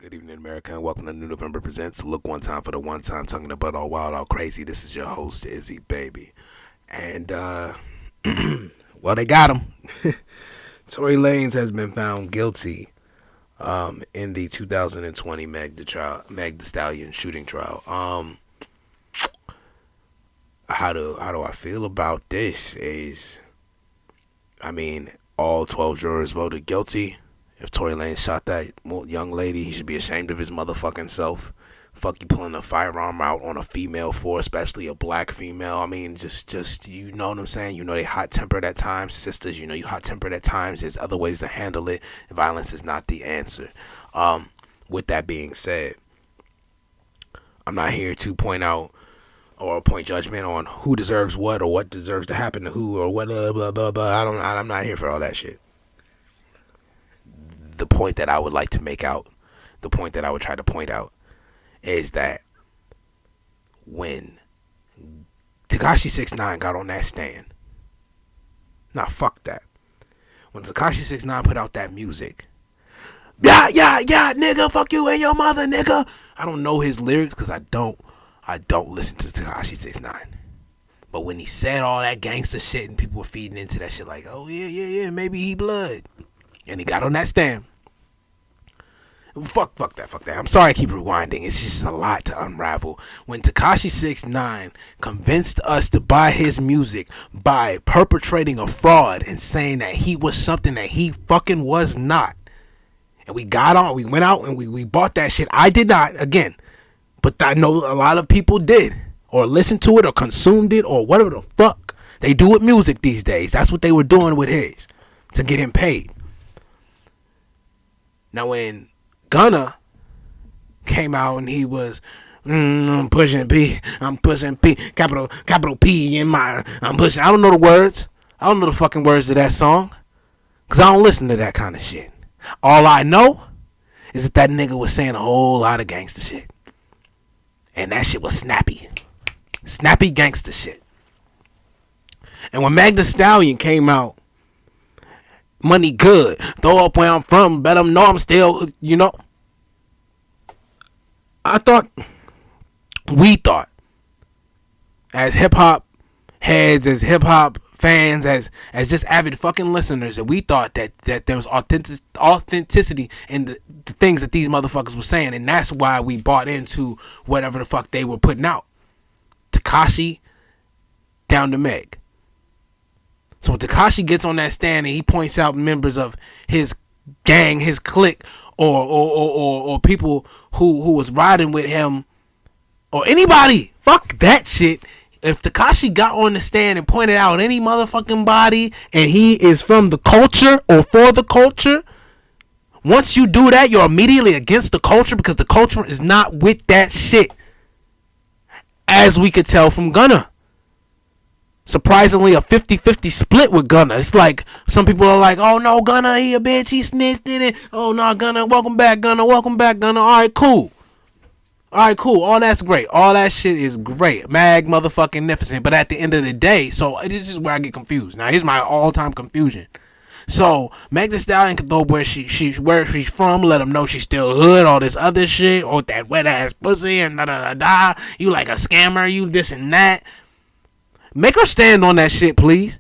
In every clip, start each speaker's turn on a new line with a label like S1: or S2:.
S1: Good evening, America, and welcome to New November Presents Look One Time for the one time, talking about all wild, all crazy. This is your host, Izzy, baby. And, well, they got him. Tory Lanez has been found guilty in the 2020 MEG the Stallion shooting trial. How do I feel about this is, all 12 jurors voted guilty. If Tory Lanez shot that young lady, he should be ashamed of his motherfucking self. Fuck you pulling a firearm out on a female for, especially a black female. Just you know what I'm saying? You know they hot-tempered at times. Sisters, you know you hot-tempered at times. There's other ways to handle it. Violence is not the answer. With that being said, I'm not here to point out or point judgment on who deserves what or what deserves to happen to who or what, blah, blah, blah. I'm not here for all that shit. The point that I would like to make out, the point that I would try to point out, is that when Tekashi 6ix9ine got on that stand, fuck that. When Tekashi 6ix9ine put out that music, yeah, nigga, fuck you and your mother, nigga. I don't know his lyrics because I don't listen to Tekashi 6ix9ine. But when he said all that gangster shit and people were feeding into that shit like, oh yeah, maybe he blood. And he got on that stand. Fuck that. I'm sorry I keep rewinding. It's just a lot to unravel. When Tekashi 6ix9ine convinced us to buy his music by perpetrating a fraud and saying that he was something that he fucking was not. And we went out and we bought that shit. I did not, again. But I know a lot of people did. Or listened to it or consumed it or whatever the fuck they do with music these days. That's what they were doing with his. To get him paid. Now when Gunna came out and he was, I'm pushing P, capital P in my, I'm pushing, I don't know the words. I don't know the fucking words to that song. Because I don't listen to that kind of shit. All I know is that nigga was saying a whole lot of gangster shit. And that shit was snappy. Snappy gangster shit. And when MEG the Stallion came out, money good. Throw up where I'm from. Bet them know I'm still, we thought, as hip-hop heads, as hip-hop fans, as just avid fucking listeners, that we thought that there was authenticity in the things that these motherfuckers were saying. And that's why we bought into whatever the fuck they were putting out. Tekashi down to MEG. So when Tekashi gets on that stand and he points out members of his gang, his clique, or people who was riding with him, or anybody, fuck that shit. If Tekashi got on the stand and pointed out any motherfucking body and he is from the culture or for the culture, once you do that, you're immediately against the culture because the culture is not with that shit. As we could tell from Gunna. Surprisingly, a 50-50 split with Gunna. It's like some people are like, oh no, Gunna, he a bitch, he snitched in it. Oh no, Gunna, welcome back, Gunna. Alright, cool. All that's great. All that shit is great. MEG motherfucking magnificent. But at the end of the day, so this is where I get confused. Now, here's my all-time confusion. So, MEG the Stallion can go where she's from, let them know she's still hood, all this other shit, or that wet-ass pussy, and da-da-da-da. You like a scammer, you this and that. Make her stand on that shit, please.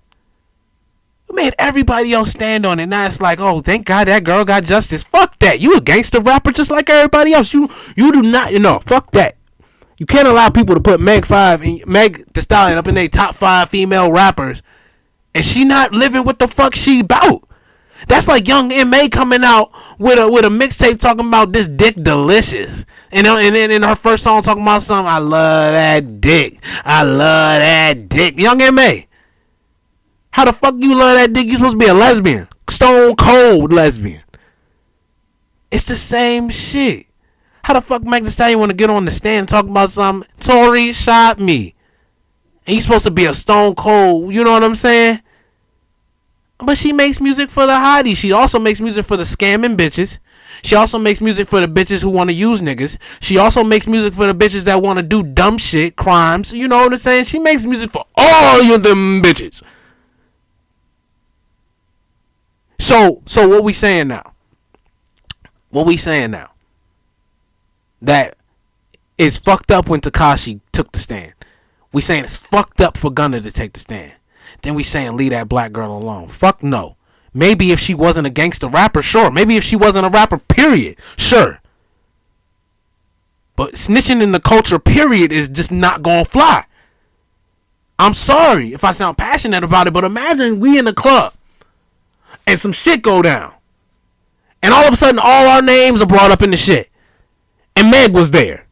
S1: You made everybody else stand on it. Now it's like, oh, thank God that girl got justice. Fuck that. You a gangster rapper just like everybody else. You do not, fuck that. You can't allow people to put MEG the Stallion up in their top 5 female rappers, and she not living what the fuck she about. That's like young M.A. coming out with a mixtape talking about this dick delicious. And then in her first song talking about something, I love that dick. Young M.A. How the fuck you love that dick? You supposed to be a lesbian. Stone cold lesbian. It's the same shit. How the fuck MEG the Stallion want to get on the stand and talk about something? Tory shot me. And he's supposed to be a stone cold, you know what I'm saying? But she makes music for the hotties. She also makes music for the scamming bitches. She also makes music for the bitches who want to use niggas. She also makes music for the bitches that want to do dumb shit, crimes. You know what I'm saying? She makes music for all of them bitches. So what we saying now? that it's fucked up when Tekashi took the stand. We saying it's fucked up for Gunna to take the stand. Then we saying leave that black girl alone. Fuck no. Maybe if she wasn't a gangster rapper, sure. Maybe if she wasn't a rapper, period, sure. But snitching in the culture, period, is just not gonna fly. I'm sorry if I sound passionate about it, but imagine we in the club and some shit go down. And all of a sudden, all our names are brought up in the shit. And Meg was there.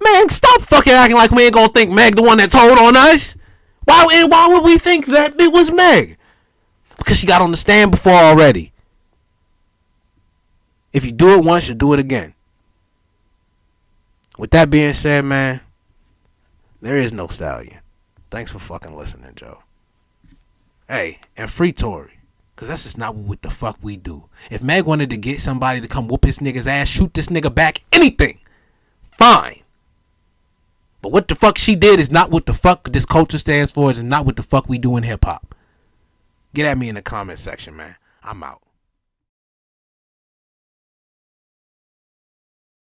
S1: Man, stop fucking acting like we ain't gonna think Meg the one that told on us. Why would we think that it was Meg? Because she got on the stand before already. If you do it once, you do it again. With that being said, man, there is no Stallion. Thanks for fucking listening, Joe. Hey, and free Tory. Because that's just not what the fuck we do. If Meg wanted to get somebody to come whoop this nigga's ass, shoot this nigga back, anything, fine. But what the fuck she did is not what the fuck this culture stands for. It's not what the fuck we do in hip hop. Get at me in the comment section, man. I'm out.